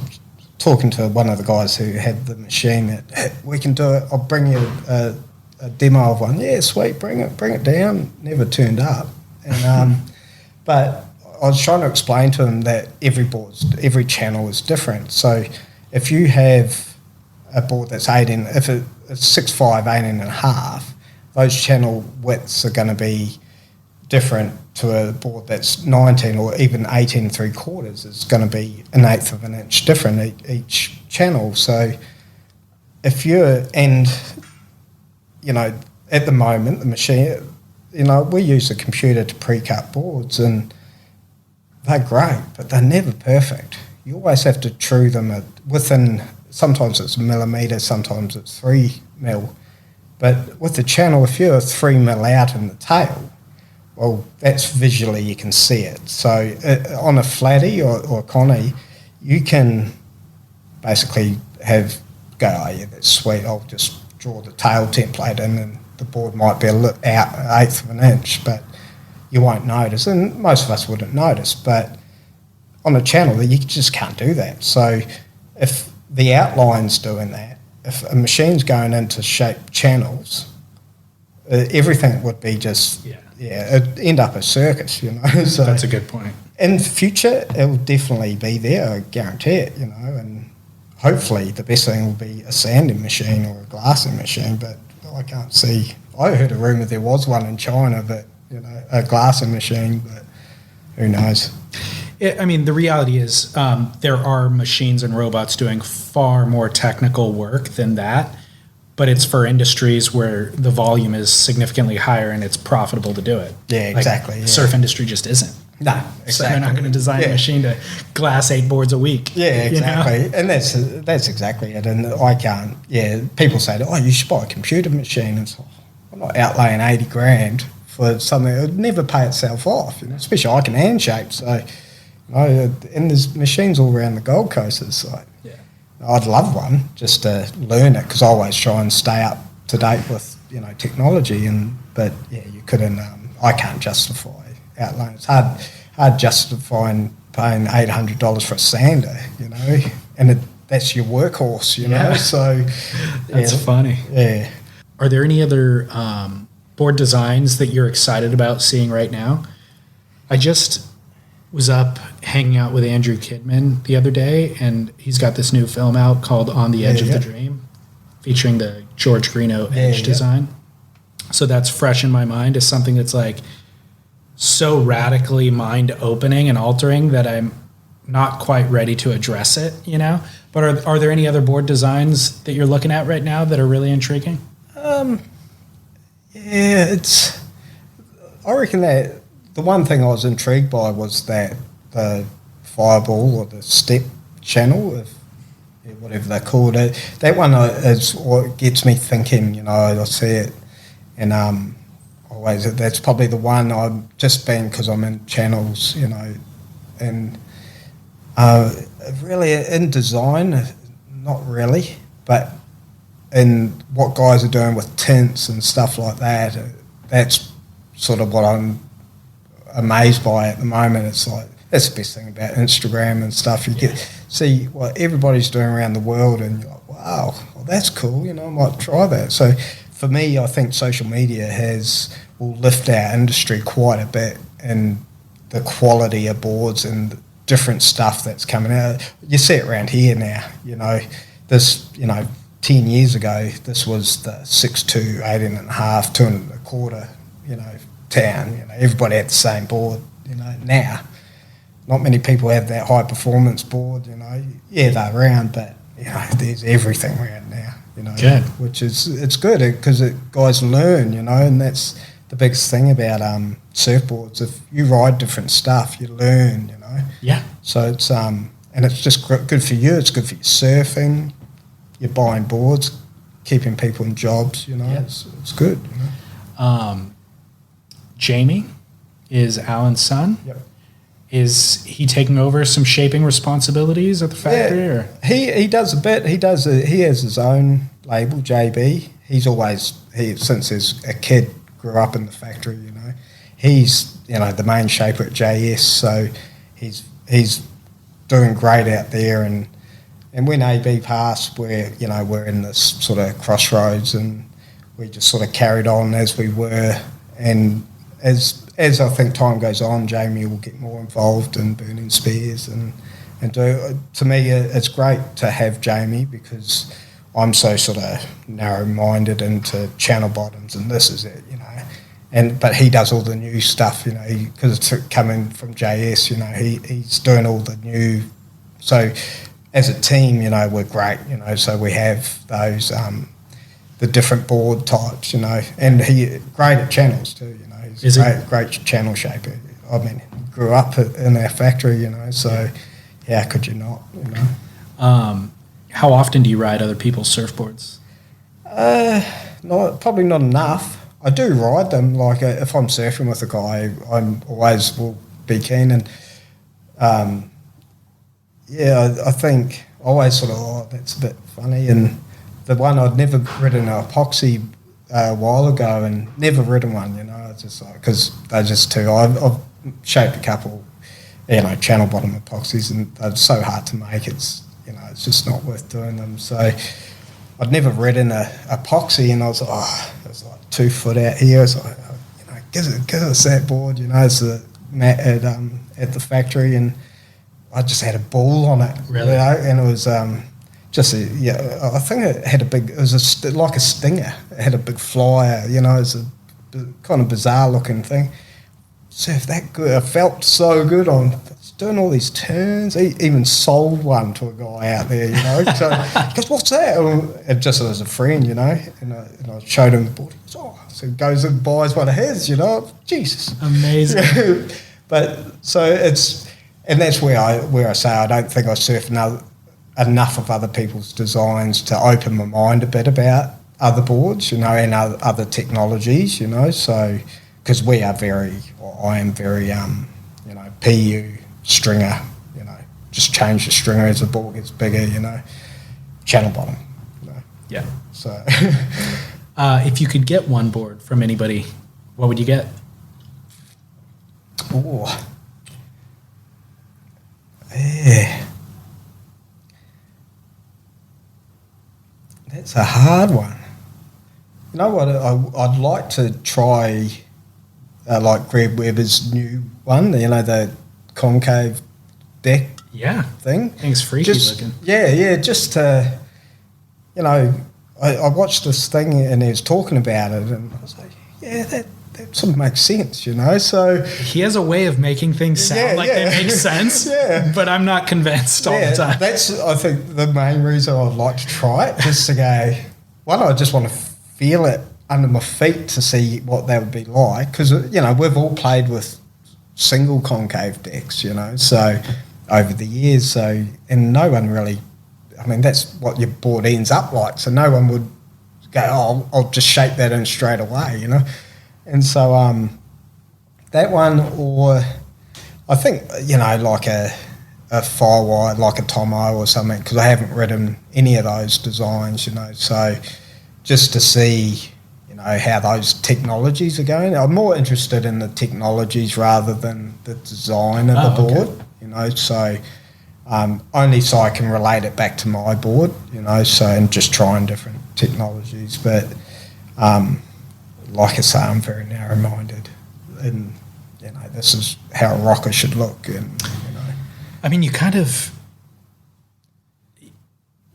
talking to one of the guys who had the machine that, hey, we can do it. I'll bring you a demo of one. Yeah, sweet, bring it down. Never turned up. And but I was trying to explain to him that every channel is different. So if you have a board that's 18, if it's 6'5", 18.5, those channel widths are going to be different to a board that's 19 or even 18 3/4. It's going to be 1/8 of an inch different each channel. So if you're, and you know, at the moment the machine, you know, we use a computer to pre-cut boards and they're great, but they're never perfect. You always have to true them within. Sometimes it's a millimetre, sometimes it's 3 mil. But with the channel, if you're 3 mil out in the tail, well, that's visually you can see it. So on a flatty or connie, you can basically go, oh yeah, that's sweet, I'll just draw the tail template in, and the board might be out 1/8 of an inch, but you won't notice. And most of us wouldn't notice. But on a channel, you just can't do that. So if the outline's doing that, if a machine's going in to shape channels, everything would be just, it'd end up a circus, you know. So that's a good point. In the future, it will definitely be there, I guarantee it, you know, and hopefully the best thing will be a sanding machine or a glassing machine, but I can't see. I heard a rumour there was one in China, but, you know, a glassing machine, but who knows. I mean, the reality is there are machines and robots doing far more technical work than that, but it's for industries where the volume is significantly higher and it's profitable to do it. Yeah, exactly. The surf industry just isn't. No, exactly. So they're not going to design a machine to glass 8 boards a week. Yeah, exactly. You know? And that's exactly it. And I can't, people say, oh, you should buy a computer machine. And so I'm not outlaying 80 grand for something that would never pay itself off, especially I can hand shape. So, and there's machines all around the Gold Coast. It's like, I'd love one just to learn it because I always try and stay up to date with, technology. But you couldn't, I can't justify outlaying. It's hard justifying paying $800 for a sander, and that's your workhorse, So that's funny. Yeah. Are there any other board designs that you're excited about seeing right now? I just was up hanging out with Andrew Kidman the other day, and he's got this new film out called On the Edge of the Dream, featuring the George Greeno edge design. So that's fresh in my mind as something that's like so radically mind-opening and altering that I'm not quite ready to address it, But are there any other board designs that you're looking at right now that are really intriguing? I reckon that the one thing I was intrigued by was that the fireball or the step channel, whatever they called it, that one is what gets me thinking, I see it, and always that's probably the one I've just been because I'm in channels, and really in design, not really, but in what guys are doing with tints and stuff like that, that's sort of what I'm amazed by at the moment. It's like that's the best thing about Instagram and stuff. You get see what everybody's doing around the world, and you're like, wow, well, that's cool. I might try that. So for me, I think social media will lift our industry quite a bit, and the quality of boards and different stuff that's coming out. You see it around here now. This 10 years ago, this was the 6'2", 18.5", 2.25", town. Everybody had the same board. Now, not many people have that high performance board. They're around, but there's everything around now. Good. Which it's good because guys learn. And that's the biggest thing about surfboards. If you ride different stuff, you learn. Yeah. So it's and it's just good for you. It's good for your surfing. You're buying boards, keeping people in jobs, it's good. Jamie is Alan's son. Yep. Is he taking over some shaping responsibilities at the factory? Or? He does a bit. He has his own label, JB. Since he's a kid, grew up in the factory, He's, the main shaper at JS, so he's doing great out there, and when AB passed, we're in this sort of crossroads, and we just sort of carried on as we were. And as I think time goes on, Jamie will get more involved in burning spears and do. To me, it's great to have Jamie because I'm so sort of narrow-minded into channel bottoms, and this is it, but he does all the new stuff, because it's coming from JS, he's doing all the new. So as a team, we're great, so we have those, the different board types, and he great at channels too, he's great channel shaper. I mean, he grew up in our factory, so how could you not, How often do you ride other people's surfboards? Probably not enough. I do ride them, like if I'm surfing with a guy, I'm always will be keen, and I think I always sort of, that's a bit funny. And the one I'd never ridden an epoxy a while ago, and never ridden one, it's just like, because they're just too, I've shaped a couple, channel bottom epoxies, and they're so hard to make, it's just not worth doing them. So I'd never ridden a epoxy, and I was like, it's like 2 foot out here. It's like, give us that board, it's a mat at the factory, and I just had a ball on it. Really? And it was I think it had it was like a stinger. It had a big flyer, it's a kind of bizarre looking thing. Surfed that good. I felt so good on doing all these turns. He even sold one to a guy out there, So he goes, what's that? And just as a friend, and I showed him the board. He goes, so he goes and buys one of his, Jesus. Amazing. But so and that's where I say I don't think I surf enough of other people's designs to open my mind a bit about other boards, and other technologies, so because I am very, PU stringer, just change the stringer as the board gets bigger, channel bottom. Yeah. So, if you could get one board from anybody, what would you get? Oh, yeah. That's a hard one. You know what? I'd like to try, like Greg Webber's new one. The concave deck. Yeah. Thing. Thing's freaky looking. Yeah. Just to, I watched this thing and he was talking about it, and I was like, yeah, that sort of makes sense, So he has a way of making things sound they make sense. Yeah. But I'm not convinced all the time. That's, I think, the main reason I'd like to try it, just to go, one, I just want to feel it under my feet to see what that would be like, because, we've all played with single concave decks, so over the years, and no one really, that's what your board ends up like, so no one would go, oh, I'll just shape that in straight away, And so that one, or I think, like a Firewire, like a Tomo or something, because I haven't ridden any of those designs, so just to see, how those technologies are going. I'm more interested in the technologies rather than the design of the board, so only so I can relate it back to my board, and just trying different technologies. But like I say, I'm very narrow-minded, and this is how a rocker should look, and you kind of,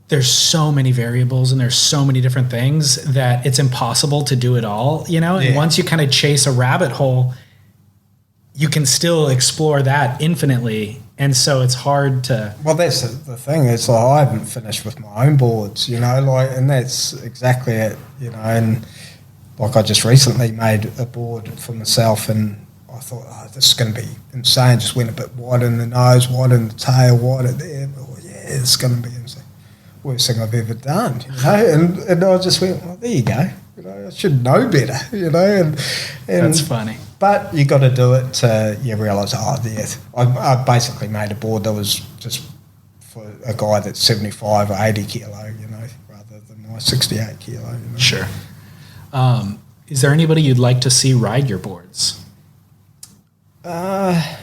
there's so many variables and there's so many different things that it's impossible to do it all, and once you kind of chase a rabbit hole, you can still explore that infinitely, and so it's hard to. Well, that's the thing, is I haven't finished with my own boards, and that's exactly it, and like I just recently made a board for myself, and I thought, oh, this is going to be insane. Just went a bit wide in the nose, wide in the tail, wide at there. Oh, yeah, it's going to be insane. Worst thing I've ever done, and I just went, well, there you go. I should know better, and that's funny. But you got to do it to realise, I basically made a board that was just for a guy that's 75 or 80 kilo, rather than my 68 kilo. Sure. Is there anybody you'd like to see ride your boards? I'd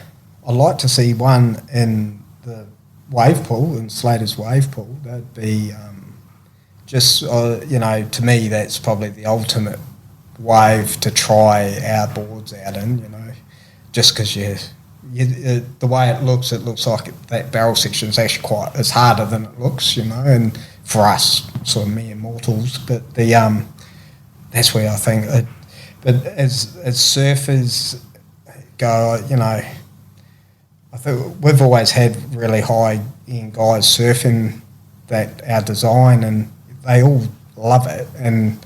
like to see one in the wave pool, in Slater's wave pool. That'd be to me, that's probably the ultimate wave to try our boards out in, just because the way it looks like that barrel section is actually it's harder than it looks, and for us, sort of mere mortals, but that's where I think but as surfers go, I think we've always had really high-end guys surfing our design, and they all love it. And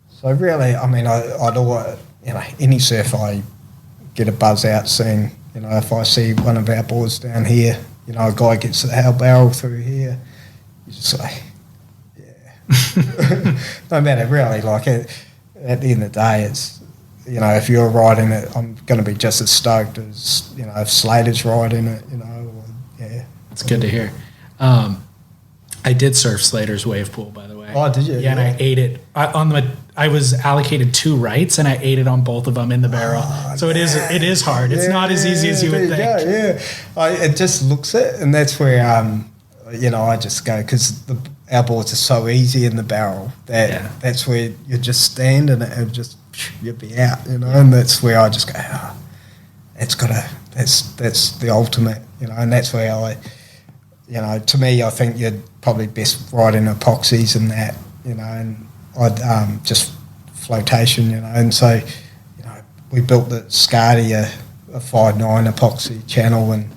so really, I'd always, any surf I get a buzz out seeing, if I see one of our boards down here, a guy gets our barrel through here, you just say, yeah. No matter really, like at the end of the day, it's, if you're riding it, I'm going to be just as stoked as, if Slater's riding it, yeah. It's good to hear. I did surf Slater's wave pool, by the way. Oh, did you? Yeah, and I ate it. I was allocated 2 rights, and I ate it on both of them in the barrel. So it is hard. It's not as easy as you would think. Yeah. It just looks it, and that's where, I just go, because our boards are so easy in the barrel that's where you just stand in it and just you'll be out, and that's where I just go, that's the ultimate, and that's where to me, I think you're probably best riding epoxies and that, and I'd just flotation, and so, we built the Scardy a 5.9 epoxy channel, and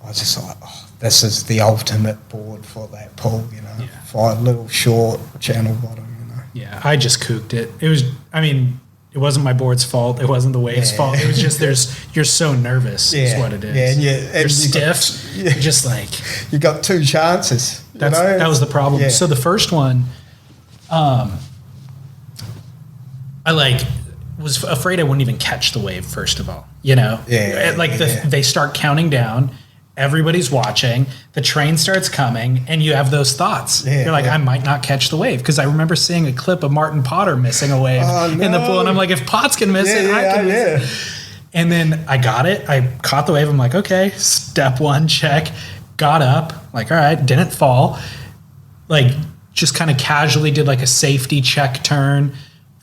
I was just like, this is the ultimate board for that pool, 5 little short channel bottom, Yeah, I just cooked it. It It wasn't my board's fault. It wasn't the wave's fault. It was just you're so nervous is what it is. Yeah, and you're stiff. You're just like you got 2 chances. That was the problem. Yeah. So the first one, I was afraid I wouldn't even catch the wave. First of all, they start counting down. Everybody's watching. The train starts coming, and you have those thoughts. You're like, I might not catch the wave, because I remember seeing a clip of Martin Potter missing a wave in the pool, and I'm like, if Potts can miss it, I can miss it. And then I got it. I caught the wave. I'm like, okay, step 1, check. Got up, like, all right, didn't fall. Like, just kind of casually did like a safety check turn.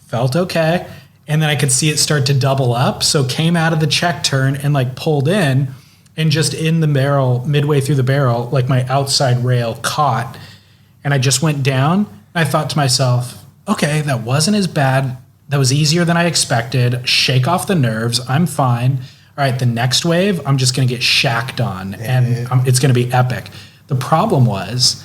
Felt okay. And then I could see it start to double up. So came out of the check turn and like pulled in. And just in the barrel, midway through the barrel, like my outside rail caught, and I just went down. I thought to myself, okay, that wasn't as bad. That was easier than I expected. Shake off the nerves. I'm fine. All right, the next wave, I'm just going to get shacked on, and it's going to be epic. The problem was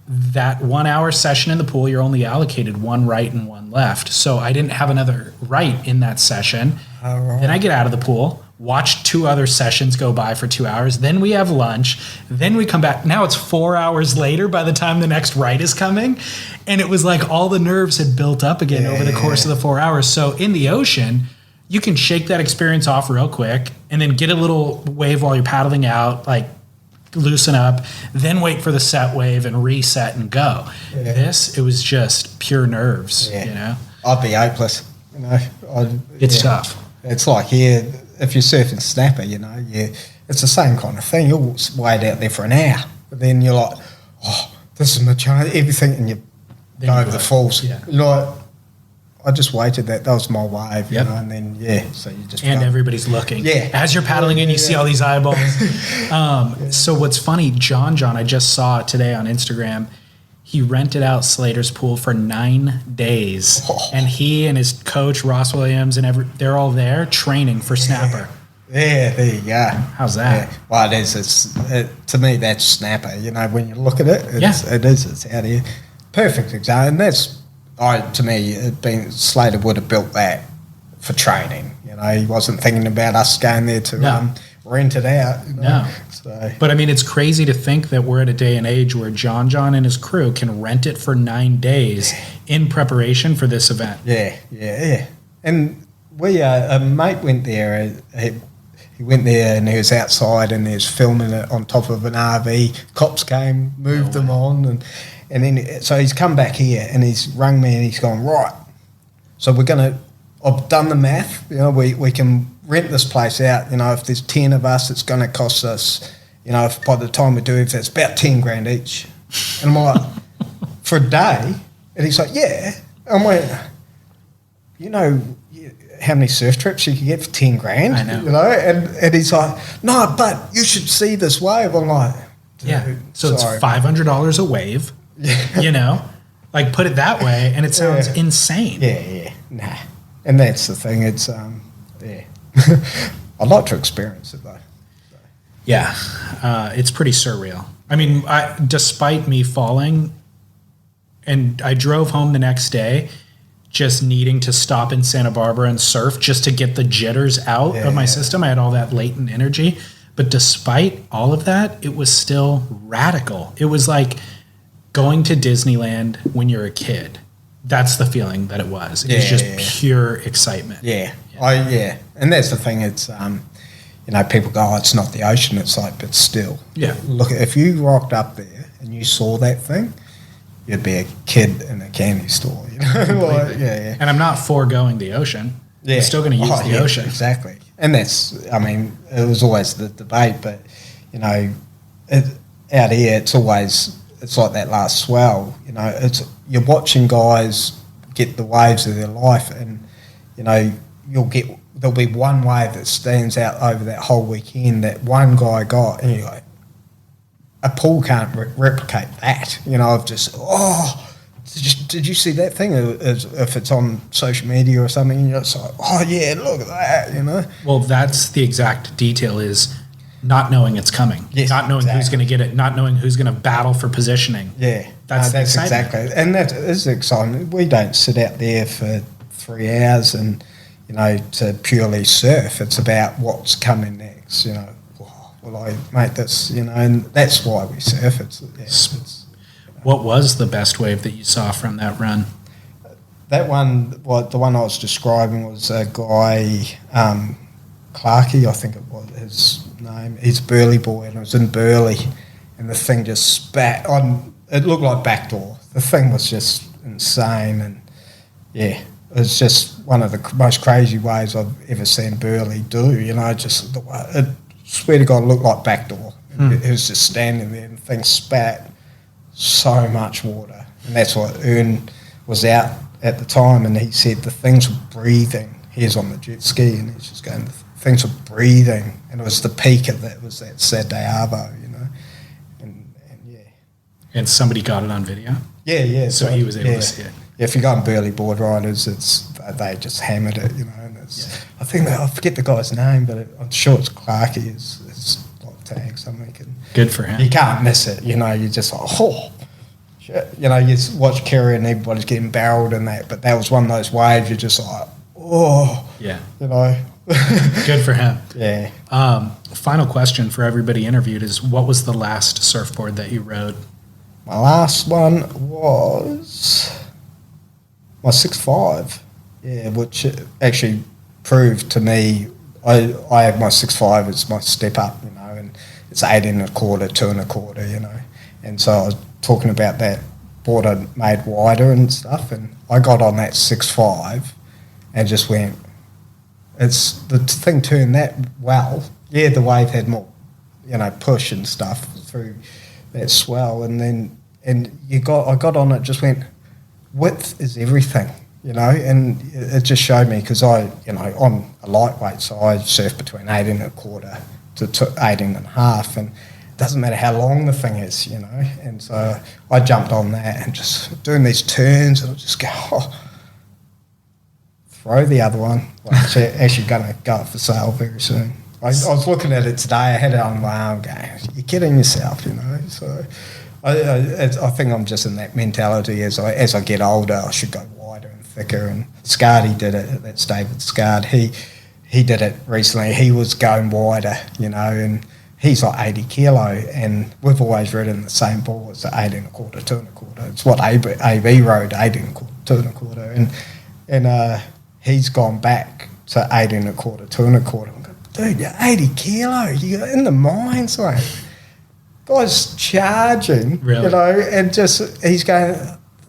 that 1 hour session in the pool, you're only allocated 1 right and 1 left. So I didn't have another right in that session. Then I get out of the pool, watch 2 other sessions go by for 2 hours. Then we have lunch. Then we come back. Now it's 4 hours later by the time the next right is coming. And it was like all the nerves had built up again over the course of the 4 hours. So in the ocean, you can shake that experience off real quick and then get a little wave while you're paddling out, like loosen up, then wait for the set wave and reset and go. It was just pure nerves, I'd be hopeless, It's tough. It's like if you're surfing snapper, it's the same kind of thing. You'll wait out there for an hour, but then you're like, oh, this is my chance, everything, and you go over the falls. I just waited that was my wave, and then, so you just... And everybody's looking. As you're paddling in, you see all these eyeballs. So what's funny, John, I just saw today on Instagram, he rented out Slater's pool for 9 days. And he and his coach, Ross Williams, and they're all there training for snapper. Yeah, there you go. How's that? Yeah. Well, it is. To me, that's snapper. When you look at it, it's out here. Perfect example. And that's... to me, Slater would have built that for training. He wasn't thinking about us going there to rent it out. No. So. But I mean, it's crazy to think that we're at a day and age where John and his crew can rent it for 9 days in preparation for this event. Yeah. And we, a mate went there. He went there and he was outside and he was filming it on top of an RV. Cops came, moved them on, and then, so he's come back here and he's rung me and he's gone, right, so I've done the math, we can rent this place out, if there's 10 of us, it's going to cost us, if by the time we do it, it's about 10 grand each. And I'm like, for a day? And he's like, yeah. And I went, how many surf trips you can get for 10 grand? I know. And he's like, no, but you should see this wave. I'm like, so it's $500 a wave. Like put it that way, and it sounds insane. Nah, and that's the thing. It's I'd like to experience it though. It's pretty surreal. I mean, despite me falling, and I drove home the next day, just needing to stop in Santa Barbara and surf just to get the jitters out of my system. I had all that latent energy, but despite all of that, it was still radical. It was like going to Disneyland when you're a kid. That's the feeling that it was. It was just pure excitement. And that's the thing. It's people go, oh, it's not the ocean. It's like, but still, look, if you rocked up there and you saw that thing, you'd be a kid in a candy store. And I'm not foregoing the ocean. I'm still going to use the ocean. Exactly. And that's, I mean, it was always the debate, but out here, it's like that last swell. You're watching guys get the waves of their life, and there'll be one wave that stands out over that whole weekend that one guy got, and you're like, a pool can't replicate that. Of just, did you see that thing? If it's on social media or something, and you're just like, oh yeah, look at that. Well, that's the exact detail, is not knowing it's coming, not knowing who's going to get it, not knowing who's going to battle for positioning. That's exactly, and that is exciting. We don't sit out there for 3 hours, and to purely surf, it's about what's coming next. Will I make this? And that's why we surf. What was the best wave that you saw from that run? That one, the one I was describing was a guy, Clarkey, I think it was his name. He's a Burley boy, and it was in Burley, and the thing just spat on. It looked like backdoor. The thing was just insane, and yeah, it was just one of the most crazy waves I've ever seen Burley do. Just the way it, swear to God, it looked like backdoor. It was just standing there, and the thing spat so much water, and that's what Ern was out at the time, and he said the things were breathing. He was on the jet ski, and he's just going, the things were breathing, and it was the peak of that, was that Saturday Arvo, and yeah. And somebody got it on video? Yeah. So he was able to see it. Yeah, if you go on Burley board riders, they just hammered it, and I think I forget the guy's name, but I'm sure it's Clarkey, his like tag, something. Good for him. You can't miss it, you're just like, oh, shit. You watch Kerry and everybody's getting barreled and that, but that was one of those waves you're just like, oh. Yeah. Good for him. Yeah. Final question for everybody interviewed is, what was the last surfboard that you rode? My last one was my 6.5, which actually proved to me, I have my 6.5 as my step up, and it's 18 1/4, 2 1/4, and so I was talking about that board I made wider and stuff, and I got on that 6.5 and just went, the thing turned that well. Yeah, the wave had more, push and stuff through that swell, and I got on it, just went, width is everything, and it just showed me, because I'm a lightweight, so I surf between 18 1/4 to 18 1/2, and it doesn't matter how long the thing is, and so I jumped on that and just doing these turns, and I just go, throw the other one. It's actually going to go up for sale very soon. I was looking at it today. I had it on my arm going, you're kidding yourself, So I think I'm just in that mentality. As I get older, I should go wider and thicker. And Scardy did it. That's David Scard. He did it recently. He was going wider, and he's like 80 kilo. And we've always ridden the same boards at 18 1/4, 2 1/4. It's what AB rode, 18 1/4, 2 1/4. And he's gone back to 18 1/4, 2 1/4. I'm going, dude, you're 80 kilo. You're in the mines, mate. Guy's charging, really? And just, he's going,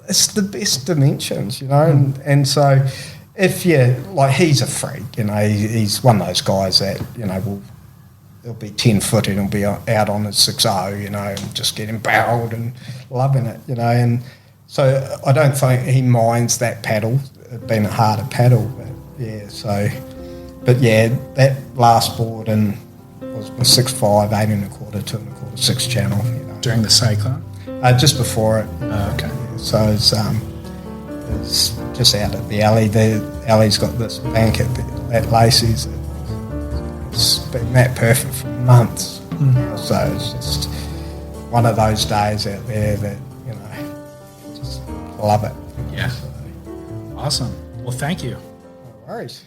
it's the best dimensions, and so if he's a freak, he's one of those guys that, he'll be 10-foot and he'll be out on his 6.0, and just getting barreled and loving it, and so I don't think he minds that paddle, it being a harder paddle, but that last board was my 6.5, 18 1/4, 2 1/4, 6 channel. During the cyclone? Just before it. Okay. So it's just out at the alley. The alley's got this bank at Lacey's. It's been that perfect for months. So it's just one of those days out there that, just love it. Yeah. Awesome. Well, thank you. No worries.